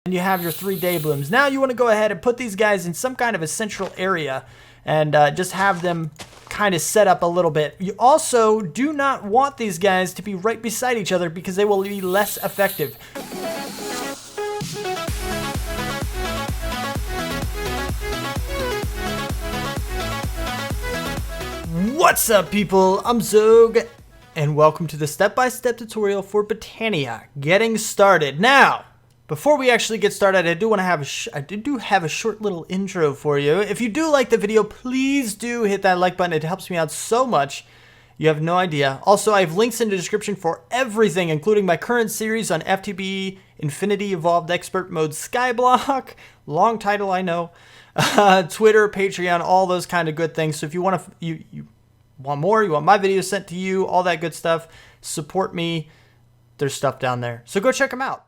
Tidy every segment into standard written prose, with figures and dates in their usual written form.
and you have your 3 dayblooms. Now you want to go ahead and put these guys in some kind of a central area and just have them kind of set up a little bit. You also do not want these guys to be right beside each other because they will be less effective. What's up, people? I'm Xogue, and welcome to the step-by-step tutorial for Botania. Getting started. Now, before we actually get started, I do want to have a short little intro for you. If you do like the video, please do hit that like button. It helps me out so much. You have no idea. Also, I have links in the description for everything, including my current series on FTB, Infinity Evolved Expert Mode Skyblock. Long title, I know. Twitter, Patreon, all those kind of good things. So if you want to, you want more, you want my videos sent to you, all that good stuff, support me. There's stuff down there. So go check them out.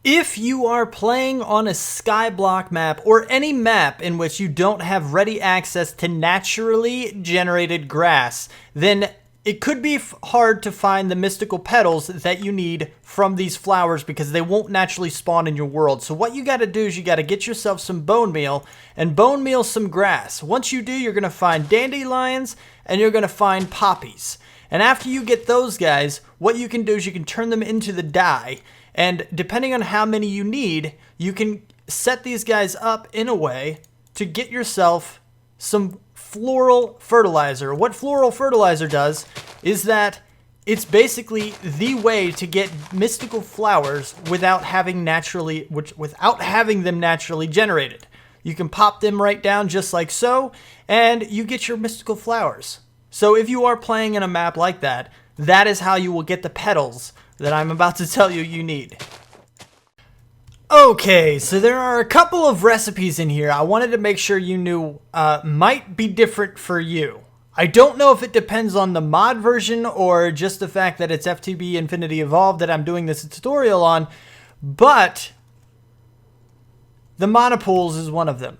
If you are playing on a Skyblock map or any map in which you don't have ready access to naturally generated grass, then it could be hard to find the mystical petals that you need from these flowers because they won't naturally spawn in your world. So what you got to do is you got to get yourself some bone meal and bone meal some grass. Once you do, you're going to find dandelions and you're going to find poppies. And after you get those guys, what you can do is you can turn them into the dye. And depending on how many you need, you can set these guys up in a way to get yourself some floral fertilizer. What floral fertilizer does is that it's basically the way to get mystical flowers without having them naturally generated. You can pop them right down just like so, and you get your mystical flowers. So if you are playing in a map like that, that is how you will get the petals that I'm about to tell you you need. Okay, so there are a couple of recipes in here I wanted to make sure you knew might be different for you. I don't know if it depends on the mod version or just the fact that it's FTB Infinity Evolved that I'm doing this tutorial on, but the monopools is one of them.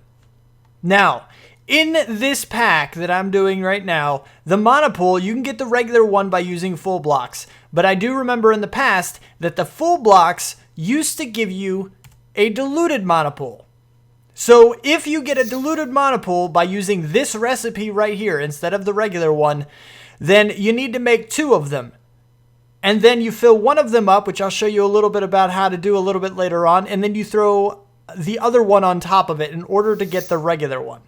Now, in this pack that I'm doing right now, the monopool, you can get the regular one by using full blocks. But I do remember in the past that the full blocks used to give you a diluted monopool. So if you get a diluted monopool by using this recipe right here instead of the regular one, then you need to make 2 of them. And then you fill one of them up, which I'll show you a little bit about how to do a little bit later on. And then you throw the other one on top of it in order to get the regular one.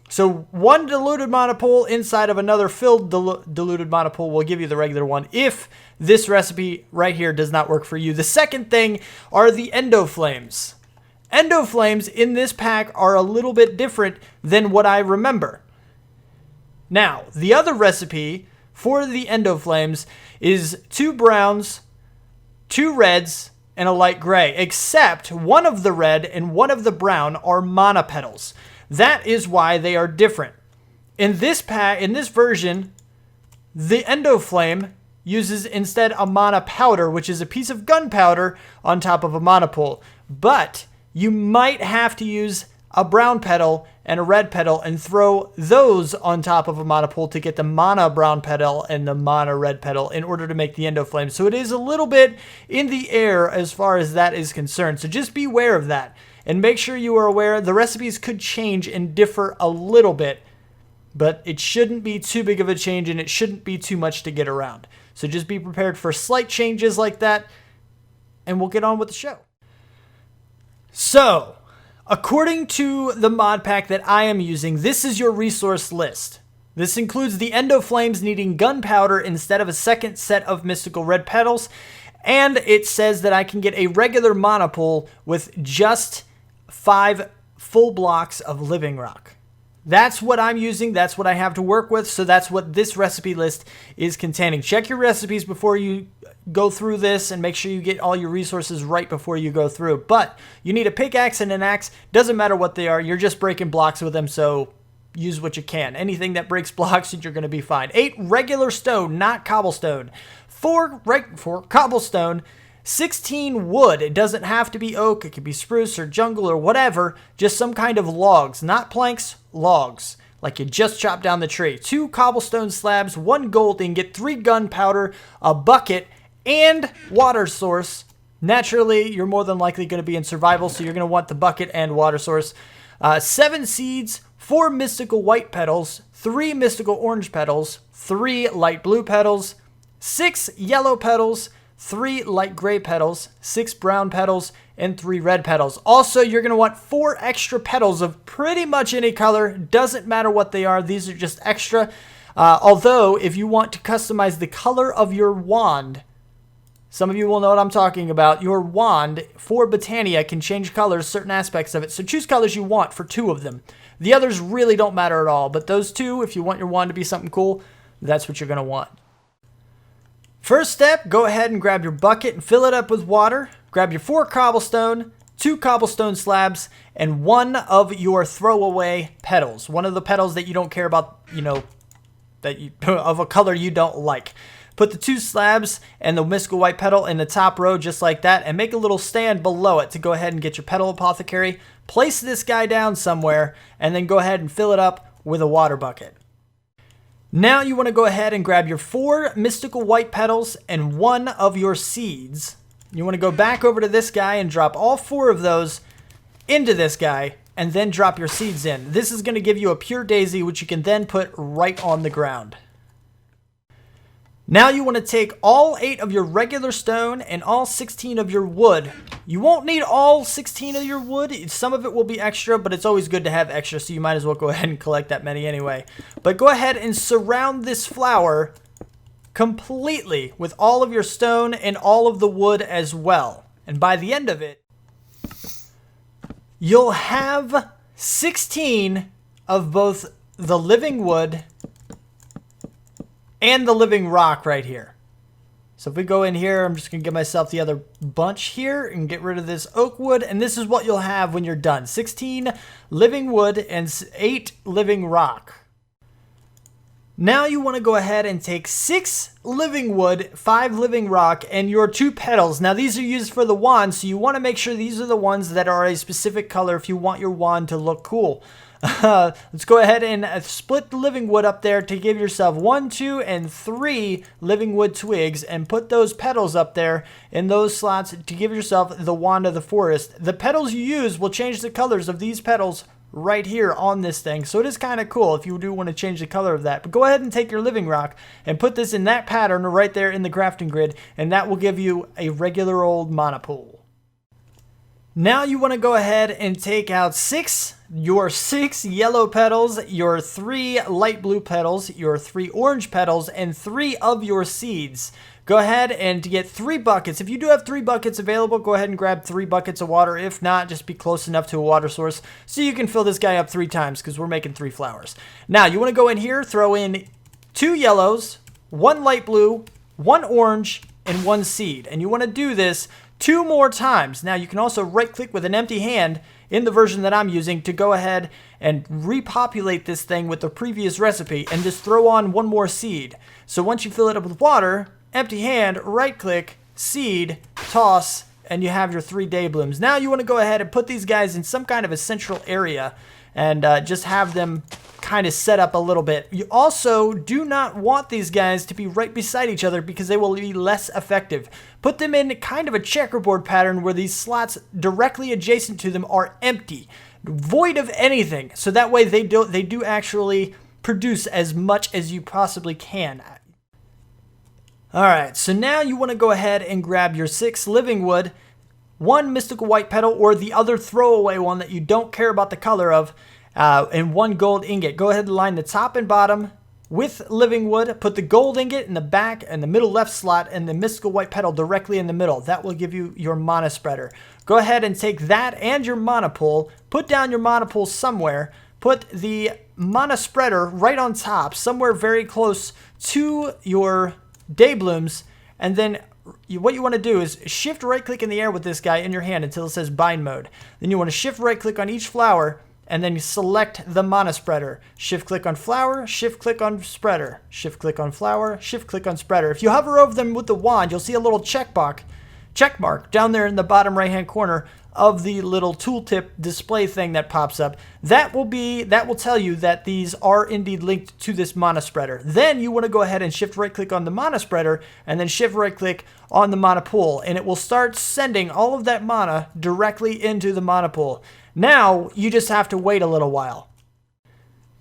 So one diluted monopool inside of another filled diluted monopool will give you the regular one if this recipe right here does not work for you. The second thing are the endoflames. Endoflames in this pack are a little bit different than what I remember. Now, the other recipe for the endoflames is 2 browns, 2 reds, and a light gray, except one of the red and one of the brown are mana petals. That is why they are different. In this pack, in this version, the endoflame uses instead a mana powder, which is a piece of gunpowder on top of a monopool. But you might have to use a brown petal and a red petal and throw those on top of a monopool to get the mana brown petal and the mana red petal in order to make the endoflame. So it is a little bit in the air as far as that is concerned. So just be aware of that. And make sure you are aware the recipes could change and differ a little bit, but it shouldn't be too big of a change and it shouldn't be too much to get around. So just be prepared for slight changes like that, and we'll get on with the show. So, according to the mod pack that I am using, this is your resource list. This includes the endoflames needing gunpowder instead of a second set of mystical red petals, and it says that I can get a regular monopool with just 5 full blocks of living rock. That's what I'm using. That's what I have to work with. So that's what this recipe list is containing. Check your recipes before you go through this and make sure you get all your resources right before you go through. But you need a pickaxe and an axe. Doesn't matter what they are. You're just breaking blocks with them. So use what you can. Anything that breaks blocks, you're going to be fine. 8 regular stone, not cobblestone. 4 cobblestone. 16 wood. It doesn't have to be oak. It could be spruce or jungle or whatever. Just some kind of logs. Not planks, logs. Like you just chopped down the tree. 2 cobblestone slabs, 1 gold ingot, 3 gunpowder, a bucket, and water source Naturally, you're more than likely going to be in survival, so you're going to want the bucket and water source. 7 seeds, 4 mystical white petals, 3 mystical orange petals, 3 light blue petals, 6 yellow petals, 3 light gray petals, 6 brown petals, and 3 red petals. Also, you're going to want 4 extra petals of pretty much any color. Doesn't matter what they are. These are just extra. Although, if you want to customize the color of your wand, some of you will know what I'm talking about. Your wand for Botania can change colors, certain aspects of it. So choose colors you want for 2 of them. The others really don't matter at all. But those 2, if you want your wand to be something cool, that's what you're going to want. First step, go ahead and grab your bucket and fill it up with water. Grab your 4 cobblestone, 2 cobblestone slabs, and 1 of your throwaway petals. One of the petals that you don't care about, of a color you don't like. Put the 2 slabs and the mystical white petal in the top row just like that, and make a little stand below it to go ahead and get your petal apothecary. Place this guy down somewhere, and then go ahead and fill it up with a water bucket. Now you want to go ahead and grab your 4 mystical white petals and 1 of your seeds. You want to go back over to this guy and drop all 4 of those into this guy, and then drop your seeds in. This is going to give you a pure daisy, which you can then put right on the ground. Now you want to take all 8 of your regular stone and all 16 of your wood. You won't need all 16 of your wood. Some of it will be extra, but it's always good to have extra, so you might as well go ahead and collect that many anyway. But go ahead and surround this flower completely with all of your stone and all of the wood as well. And by the end of it, you'll have 16 of both the living wood and the living rock right here. So if we go in here, I'm just going to give myself the other bunch here and get rid of this oak wood. And this is what you'll have when you're done. 16 living wood and 8 living rock. Now you want to go ahead and take 6 living wood, 5 living rock, and your 2 petals. Now these are used for the wand, so you want to make sure these are the ones that are a specific color if you want your wand to look cool. Let's go ahead and split the living wood up there to give yourself 1, 2, and 3 living wood twigs, and put those petals up there in those slots to give yourself the wand of the forest. The petals you use will change the colors of these petals right here on this thing, so it is kind of cool if you do want to change the color of that. But go ahead and take your living rock and put this in that pattern right there in the crafting grid, and that will give you a regular old mana pool. Now you want to go ahead and take out your 6 yellow petals, your 3 light blue petals, your 3 orange petals, and 3 of your seeds. Go ahead and get 3 buckets. If you do have 3 buckets available, go ahead and grab 3 buckets of water. If not, just be close enough to a water source so you can fill this guy up 3 times, because we're making 3 flowers. Now you want to go in here, throw in 2 yellows, 1 light blue, 1 orange, and 1 seed. And you want to do this 2 more times. Now you can also right click with an empty hand in the version that I'm using to go ahead and repopulate this thing with the previous recipe and just throw on 1 more seed. So once you fill it up with water, empty hand, right click, seed, toss, and you have your 3 dayblooms. Now you want to go ahead and put these guys in some kind of a central area and just have them kind of set up a little bit. You also do not want these guys to be right beside each other because they will be less effective. Put them in kind of a checkerboard pattern where these slots directly adjacent to them are empty, void of anything, so that way they do actually produce as much as you possibly can. Alright, so now you want to go ahead and grab your 6 living wood, 1 mystical white petal, or the other throwaway one that you don't care about the color of, and 1 gold ingot. Go ahead and line the top and bottom with living wood. Put the gold ingot in the back and the middle left slot, and the mystical white petal directly in the middle. That will give you your mana spreader. Go ahead and take that and your mana pool, put down your mana pool somewhere, put the mana spreader right on top, somewhere very close to your dayblooms, and then what you want to do is shift right click in the air with this guy in your hand until it says bind mode. Then you want to shift right click on each flower, and then you select the mana spreader. Shift click on flower, shift click on spreader, shift click on flower, shift click on spreader. If you hover over them with the wand, you'll see a little check mark down there in the bottom right hand corner of the little tooltip display thing that pops up, that will tell you that these are indeed linked to this mana spreader. Then you want to go ahead and shift right click on the mana spreader and then shift right click on the mana pool, and it will start sending all of that mana directly into the mana pool. Now you just have to wait a little while.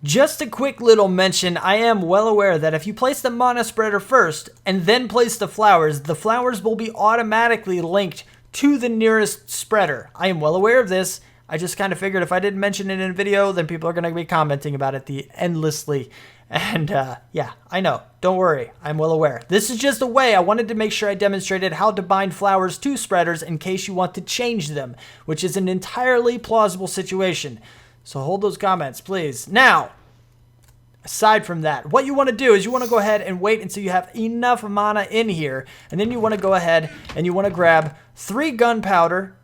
Just a quick little mention, I am well aware that if you place the mana spreader first and then place the flowers will be automatically linked to the nearest spreader. I am well aware of this. I just kind of figured if I didn't mention it in a video, then people are going to be commenting about it endlessly. And yeah, I know. Don't worry. I'm well aware. This is just a way I wanted to make sure I demonstrated how to bind flowers to spreaders in case you want to change them, which is an entirely plausible situation. So hold those comments, please. Now, aside from that, what you want to do is you want to go ahead and wait until you have enough mana in here. And then you want to go ahead and you want to grab 3 gunpowder.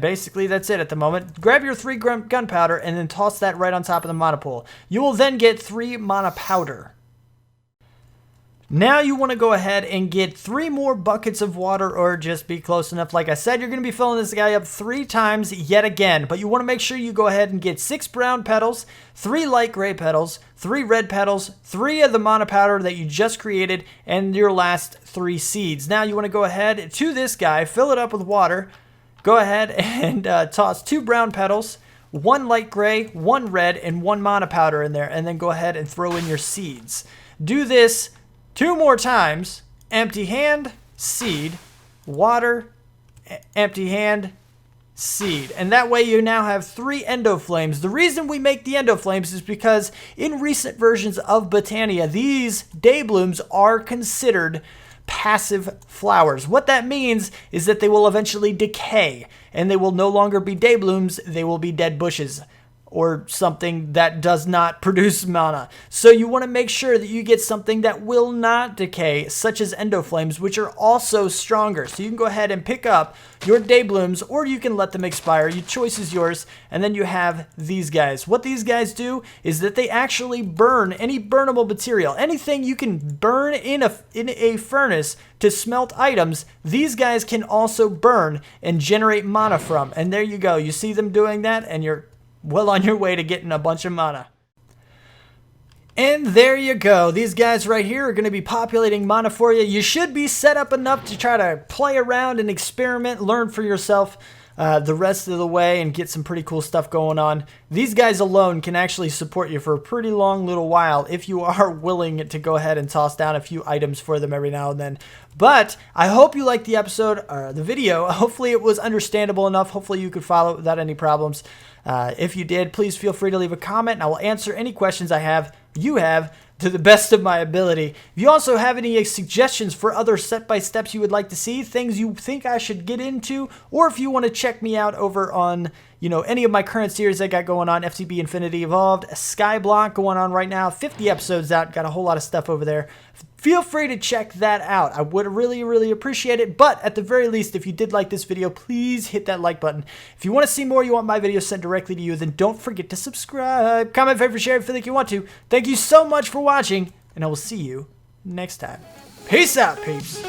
Basically, that's it at the moment. Grab your 3 gunpowder and then toss that right on top of the mana pool. You will then get 3 mana powder. Now you want to go ahead and get 3 more buckets of water, or just be close enough. Like I said, you're going to be filling this guy up 3 times yet again, but you want to make sure you go ahead and get 6 brown petals, 3 light gray petals, 3 red petals, 3 of the mana powder that you just created, and your last 3 seeds. Now you want to go ahead to this guy, fill it up with water, go ahead and toss 2 brown petals, 1 light gray, 1 red, and 1 mana powder in there, and then go ahead and throw in your seeds. Do this 2 more times. Empty hand, seed, water, empty hand, seed. And that way you now have 3 endoflames. The reason we make the endoflames is because in recent versions of Botania, these dayblooms are considered passive flowers. What that means is that they will eventually decay and they will no longer be dayblooms, they will be dead bushes or something that does not produce mana. So you want to make sure that you get something that will not decay, such as endoflames, which are also stronger. So you can go ahead and pick up your dayblooms, or you can let them expire. Your choice is yours. And then you have these guys. What these guys do is that they actually burn any burnable material. Anything you can burn in a furnace to smelt items, these guys can also burn and generate mana from. And there you go. You see them doing that, and you're well on your way to getting a bunch of mana. And there you go. These guys right here are going to be populating mana for you. You should be set up enough to try to play around and experiment, learn for yourself the rest of the way, and get some pretty cool stuff going on. These guys alone can actually support you for a pretty long little while if you are willing to go ahead and toss down a few items for them every now and then. But I hope you liked the episode, or the video. Hopefully it was understandable enough. Hopefully you could follow it without any problems. If you did, please feel free to leave a comment, and I will answer any questions you have to the best of my ability. If you also have any suggestions for other step-by-steps you would like to see, things you think I should get into, or if you want to check me out over on, any of my current series I got going on, FTB Infinity Evolved, Skyblock going on right now, 50 episodes out, got a whole lot of stuff over there. Feel free to check that out. I would really, really appreciate it. But at the very least, if you did like this video, please hit that like button. If you want to see more, you want my videos sent directly to you, then don't forget to subscribe. Comment, favorite, share if you think you want to. Thank you so much for watching, and I will see you next time. Peace out, peeps.